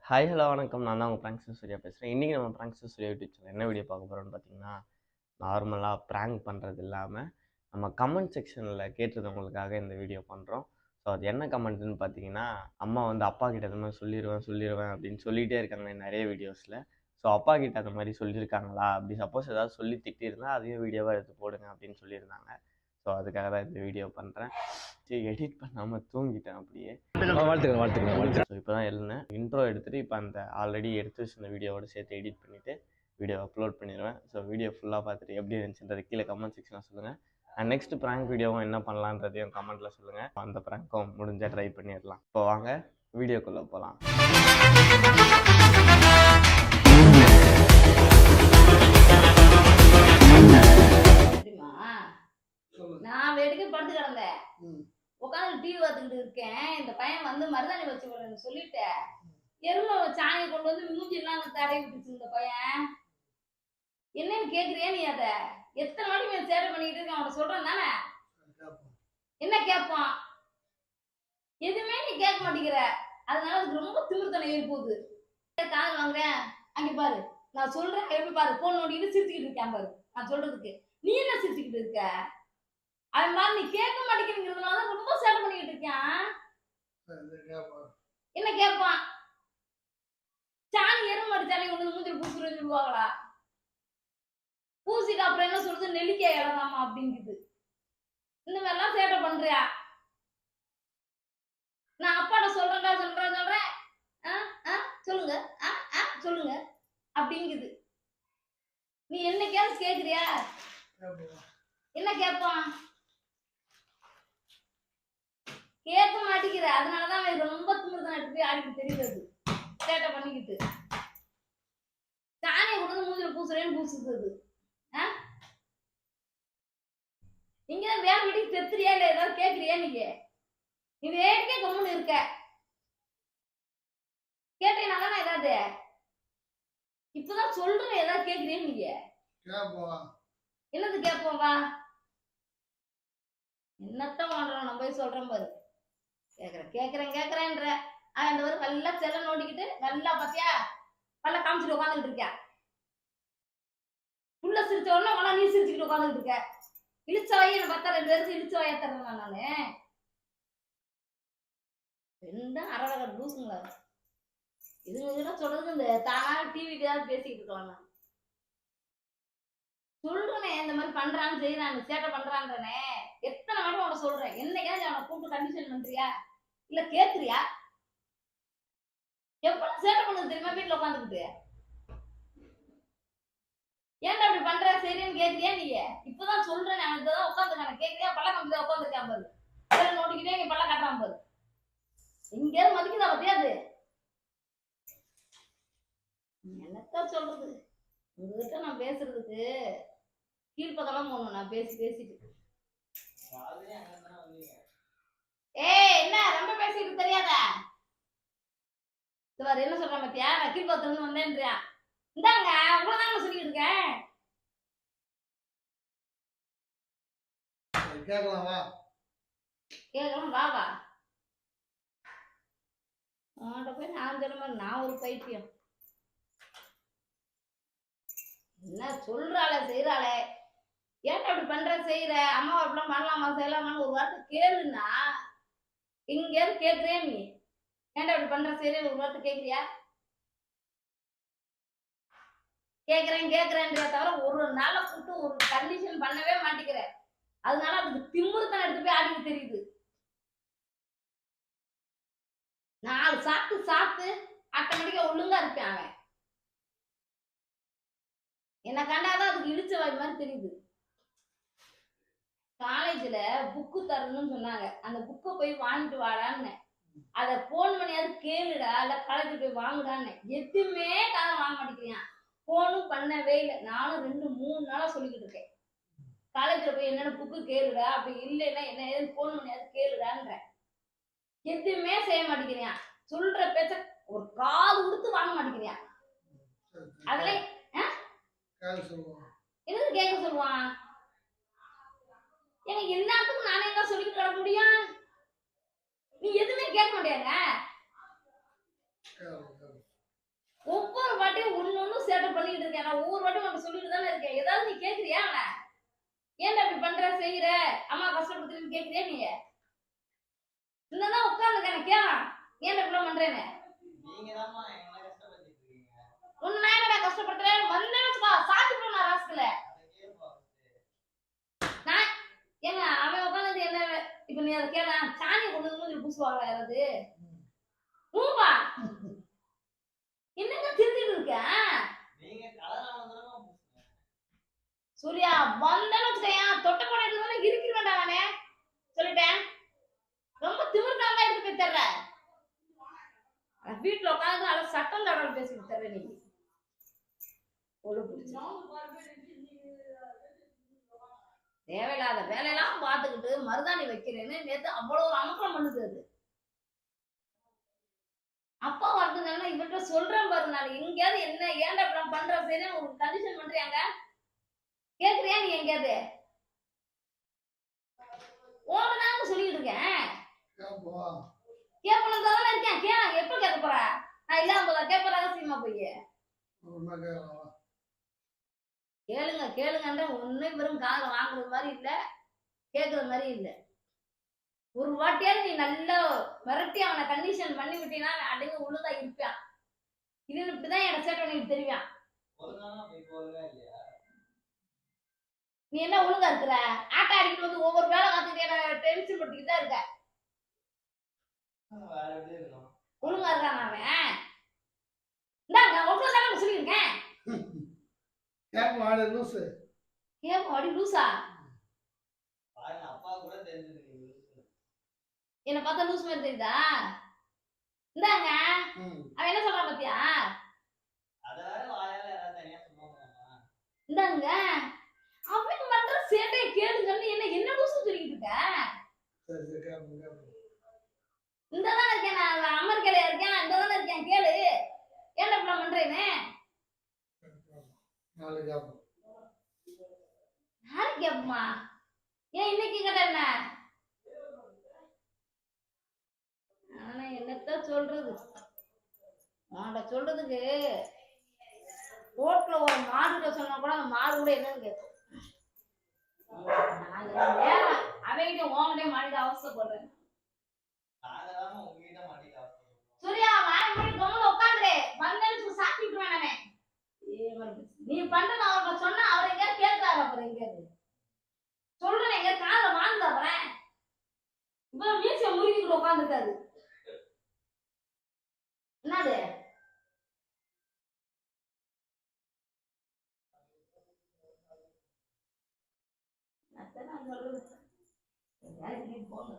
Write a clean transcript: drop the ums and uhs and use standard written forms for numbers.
Hi hello வணக்கம். நான் தான் உங்கள் பிராங்க்ஸ் சூர்யா பேசுகிறேன். இன்றைக்கி நம்ம பிராங்க்ஸ் சூர்யா யூடியூப் சேனல் என்ன வீடியோ பார்க்க போகிறோம்னு பார்த்தீங்கன்னா, நார்மலாக ப்ராங்க் பண்ணுறது இல்லாமல் நம்ம கமெண்ட் செக்ஷனில் கேட்டிருந்தவங்களுக்காக இந்த வீடியோ பண்ணுறோம். ஸோ அது என்ன கமெண்ட்டுன்னு பார்த்தீங்கன்னா, அம்மா வந்து அப்பா கிட்ட இந்த மாதிரி சொல்லிடுவேன் அப்படின்னு சொல்லிகிட்டே இருக்காங்க நிறைய வீடியோஸில். ஸோ அப்பா கிட்ட அந்த மாதிரி சொல்லியிருக்காங்களா அப்படி சப்போஸ் ஏதாவது சொல்லி திட்டியிருந்தால் அதையும் வீடியோவாக எடுத்து போடுங்க அப்படின்னு சொல்லியிருந்தாங்க. ஸோ அதுக்காக தான் இந்த வீடியோ பண்ணுறேன். சரி, எடிட் பண்ணாமல் தூங்கிட்டேன் அப்படியே. ஸோ இப்போ தான் எழுந்தேன். இன்ட்ரோ எடுத்துகிட்டு இப்போ அந்த ஆல்ரெடி எடுத்து வச்சிருந்த வீடியோவோட சேர்த்து எடிட் பண்ணிவிட்டு வீடியோ அப்லோட் பண்ணிடுவேன். ஸோ வீடியோ ஃபுல்லாக பார்த்துட்டு எப்படி இருந்துச்சுன்றது கீழே கமெண்ட் செக்ஷனில் சொல்லுங்கள். அண்ட் நெக்ஸ்ட் ப்ராங்க் வீடியோவும் என்ன பண்ணலான்றதையும் கமெண்ட்டில் சொல்லுங்கள். அந்த ப்ராங்க்கும் முடிஞ்சால் ட்ரை பண்ணிடலாம். இப்போ வாங்க வீடியோக்குள்ளே போகலாம். நான் வேடிக்கை படுத்து கிடந்தேன், உட்காந்து டிவி பார்த்துக்கிட்டு இருக்கேன். இந்த பையன் வந்து மருதாணி வச்சு விடுறேன்னு சொல்லிட்டு எருமை சாணியை கொண்டு வந்து மூஞ்சி எல்லாம் தடை விட்டுச்சு. இந்த பையன் என்னன்னு கேக்குறியா நீ? அத எத்தனை வாட்டி சேட்டை பண்ணிக்கிட்டு இருக்கேன், அவன் சொல்றேன் தானே. என்ன கேட்பான்? எதுவுமே நீ கேட்க மாட்டேங்கிற. அதனால அதுக்கு ரொம்ப திமிர்த்தனை ஏறி போகுது. காதல் வாங்குறேன், அங்க பாரு நான் சொல்றேன், எப்படி பாரு போன் நோண்டிட்டு சிரிச்சுக்கிட்டு இருக்கேன் பாரு. நான் சொல்றதுக்கு நீ என்ன சிரிச்சுக்கிட்டு இருக்க? அவன் மாதிரி நீ கேட்க மாட்டேங்கிறதுனால ரொம்ப சேட்டை பண்ணிக்கிட்டு இருக்கான். என்ன கேட்பான்? சாணி எருமாடி சாணி கொண்டு மூஞ்சில் பூசுறேன்னு சொல்லுவாங்களா? பூசிட்டு அப்புறம் என்ன சொல்றது, நெல்லிக்காய் இழந்தாமா அப்படிங்குது. இந்த மாதிரிலாம் சேட்டை பண்றியா? நான் அப்பாட்ட சொல்றேன் சொல்லுங்க சொல்லுங்க அப்படிங்குது. நீ என்ன கேக்குறியா? என்ன கேட்பான்? கேட்க மாட்டேங்கிற. அதனாலதான் அவன் ரொம்ப திமிர்தான் எடுத்து போய் ஆடிட்டு தெரியுது. சேட்டை பண்ணிக்கிட்டு சாணியை கொண்டு மூஞ்சில பூசுறேன்னு பூசுறது. நீங்கதான் வேலை வீட்டுக்கு தெத்துறியா இல்ல ஏதாவது கேக்குறியா? நீ வேடிக்கை கம்முன்னு இருக்க. கேட்டீங்கன்னாதான் ஏதாவது இப்பதான் சொல்றேன், ஏதாவது கேக்குறியா? நீங்க என்னது கேட்போம்? வா என்னத்தான் பண்றோம், நம்ம போய் சொல்றோம் பாரு. கேக்குறேன்ற அவன் அந்த ஒரு நல்லா செல்ல நோண்டிக்கிட்டு நல்லா பாத்தியா பல்ல காமிச்சிட்டு உட்காந்துக்கிட்டு இருக்க. புள்ள சிரிச்ச உடனே உடனே நீ சிரிச்சுக்கிட்டு உட்காந்துக்கிட்டு இருக்க. இழிச்ச வாயை என்ன பார்த்தா 2 பேருக்கு இழிச்ச வாயை தரேன் நானு. ரெண்டா அரவக லூசுங்களா இதுங்க சொல்றது. இந்த தானா டிவிக்கு ஏதாவது பேசிக்கிட்டு இருக்கலாம். சொல்றேனே இந்த மாதிரி பண்றான்னு செய்யறான்னு சேட்டை பண்றான்றனே எத்தனை வாட்டி உன சொல்றேன். என்னைக்காவது அவனை கூப்பிட்டு கண்டிஷன் பண்றியா இல்ல கேக்குறியா? எவ்வளவு சேட்டை பண்ணது தெரியுமா வீட்டுல உட்காந்துக்கிட்டு? ஏன்டா அப்படி பண்ற சரின்னு கேக்குறியா? நீ இப்பதான் சொல்றேன், அவன் இதான் உட்காந்துருக்கான கேக்குறியா? பல்ல கம்பி உட்காந்துருக்கான் பாரு. அதெல்லாம் நோட்டிக்கிட்டே நீ பல்ல காட்டுறான் பாரு. எங்கேயாவது மதிக்குதா பத்தியாது? என்னத்தான் சொல்றது, உங்ககிட்ட நான் பேசுறதுக்கு கீழ்பக்கெல்லாம் போகணும். நான் பேசிட்டு என்ன ரொம்ப பேசிட்டு தெரியாதா? என்ன சொல்றேன் பத்தியா? நான் கீழ்பக்கத்துல இருந்து வந்தேன்றியா? இந்தாங்க உங்களதாங்க சொல்லிட்டு இருக்கேன். கேட்கலாம் வா வா. போய் நான் சொல்ல மாதிரி நான் ஒரு பைத்தியம். என்ன சொல்றாளே செய்யறாளே, ஏன்டா அப்படி பண்ற செய்யற? அம்மா அப்படிலாம் பண்ணலாமா செய்யலாமான்னு ஒரு வார்த்தை கேளுன்னா இங்க கேக்குறியா? நீ ஏன்டா அப்படி பண்ற செய்யறேன்னு ஒரு வார்த்தை கேக்குறியா? கேக்குறேன்றியா தவிர ஒரு நாளை கூட்டு ஒரு கண்டிஷன் பண்ணவே மாட்டேங்கிற. அதனால அதுக்கு திமுறுத்தான் எடுத்து போய் ஆடிட்டு தெரியுது. 4 சாப்பிட்டு ஆட்டோமேட்டிக்கா ஒழுங்கா இருப்பேன். அவன் என்ன கண்டாதான் அதுக்கு இழிச்ச வாய் மாதிரி தெரியுது. காலேஜ்ல புக்கு தரணும்னு சொன்னாங்க. அந்த புக்கை போய் வாங்கிட்டு வாடான்னு அத போன் பண்ணியாவது கேளுடா, இல்ல காலேஜ் போய் வாங்குடான்னு. எதுவுமே காலம் வாங்க மாட்டேங்கிறான். போனும் பண்ணவே இல்லை. நானும் 2-3 நாளா சொல்லிக்கிட்டு இருக்கேன். காலேஜ்ல போய் என்னென்ன புக்கு கேளுடா, அப்படி இல்லைன்னா என்ன ஏதுன்னு போன் பண்ணியாவது கேளுடான்ற. எதுவுமே செய்ய மாட்டேங்கிறான். சொல்ற பேச்ச ஒரு காது கொடுத்து வாங்க மாட்டேங்கிறான். அதுல என்ன கேட்க சொல்லுவான்? ஏங்க எல்லாத்துக்கும் நானே என்ன சொல்லிட்டு வர முடியும்? நீ எதுவுமே கேட்க மாட்டேங்க. ஒண்ணு சேட்டை பண்ணிட்டு இருக்கேன். நான் ஒவ்வொரு வாட்டி உனக்கு சொல்லிட்டு தானே இருக்கேன். ஏதாவது நீ கேக்குறியா அவனை? ஏன்டா இப்படி பண்ற செய்யற அம்மா கஷ்டப்படுத்துன்னு கேக்குறியா நீ? இன்னதான் உட்கார்ந்துருக்கேன் கேளா ஏன்டா இப்படி பண்றேன்னு. உன்னை நான் என்னடா கஷ்டப்படுத்துறேன்? வந்தேன்னு வச்சுக்கோ சாத்தி போனா ராஸ்கல. நான் ஏங்க அவன் உட்காந்து என்ன இப்ப நீ அதை கேள சாணியை கொண்டு வந்து மூஞ்சில பூசுவாங்களா யாராவது? ஊம்பா என்னங்க திருந்திட்டு இருக்க சூர்யா? வந்தேன்னு வச்சுக்கேன் தொட்ட போட எடுத்து இருக்கிற வேண்டாம் அவனே சொல்லிட்டேன். ரொம்ப திமிர்க்காம எடுத்து போய் தர்ற. வீட்டுல உட்காந்து நல்லா சட்டம் தடவை பேசிட்டு தர்ற நீ. தேவையில்லாத வேலையெல்லாம் பார்த்துக்கிட்டு மருதாணி வைக்கிறேன்னு நேத்து அவ்வளவு ஒரு அமக்கம் பண்ணுது அது. அப்பா வரதுனால இவர்கிட்ட சொல்றேன் பாரு, நான் எங்கேயாவது என்ன ஏன்டா இப்படி பண்ற சரி ஒரு கண்டிஷன் பண்றியாங்க கேக்குறியா நீ? எங்கேயாவது ஓடுனாங்க சொல்லிட்டு இருக்கேன். கேட்பணும் தானே இருக்கேன். எப்ப கேட்க போற? நான் இல்லாம போதா கேட்ப ரகசியமா போய் கேளுங்க கேளுங்கன்ற ஒண்ணு வெறும் காதுல வாங்குறது மாதிரி இல்ல, கேக்குறது மாதிரி இல்ல. ஒரு வாட்டியாவது நீ நல்லா மிரட்டி அவனை கண்டிஷன் பண்ணி விட்டீங்கன்னா அடங்கி உள்ளதா இருப்பான். இது இப்படிதான் எனக்கு சேட்டை பண்ணிட்டு தெரியும். நீ என்ன ஒழுங்கா இருக்கிற? ஆட்டை அடிக்கிட்டு வந்து ஒவ்வொரு வேலை பார்த்துக்கிட்டே நான் டென்ஷன் படுத்திக்கிட்டு தான் இருக்க. ஒழுங்கா இருக்கான் அவன். இந்தாங்க ஒழுங்கா தானே சொல்லியிருக்கேன். லூசா என்ன பார்த்தா லூஸ் மாதிரி தெரியுதா? இந்தாங்க அவன் என்ன சொல்றான் பாத்தியா? இந்தாங்க அவன் பண்ற சேட்டையை கேளுங்கன்னு என்ன லூசு சொல்லிட்டு இருக்க? இந்ததானே இருக்கேன் நான் அமெரிக்கால இருக்கேன், இந்ததானே இருக்கேன் கேளு ஏன்டா இப்படி பண்றேன்னு. நாளைக்கு கேப்பமா? ஏன் இன்னைக்கு கேட்ட என்ன? ஆனா என்னத்தான் சொல்றது? மாட சொல்றதுக்கு ரோட்ல ஒரு மாடு சொன்னா கூட அந்த மாடு கூட என்னன்னு கேட்கும். அவங்கிட்ட உங்ககிட்ட மாடிக்க அவசரப்படுறேன். சூர்யா வாங்கி கம்முன்னு உட்காந்துரு. வந்தேன்னு சாப்பிட்டு வேணாமே. நீ பண்ற அவர்கிட்ட சொன்னா அவர் எங்கேயாவது கேட்கிறாரு. அப்புறம் எங்கேயாவது சொல்றேன் எங்க கால வாங்க அப்புறம் இப்ப மீசை முறுக்கிட்டு உட்காந்துருக்காரு. என்னது நான் சொல்றது போங்க.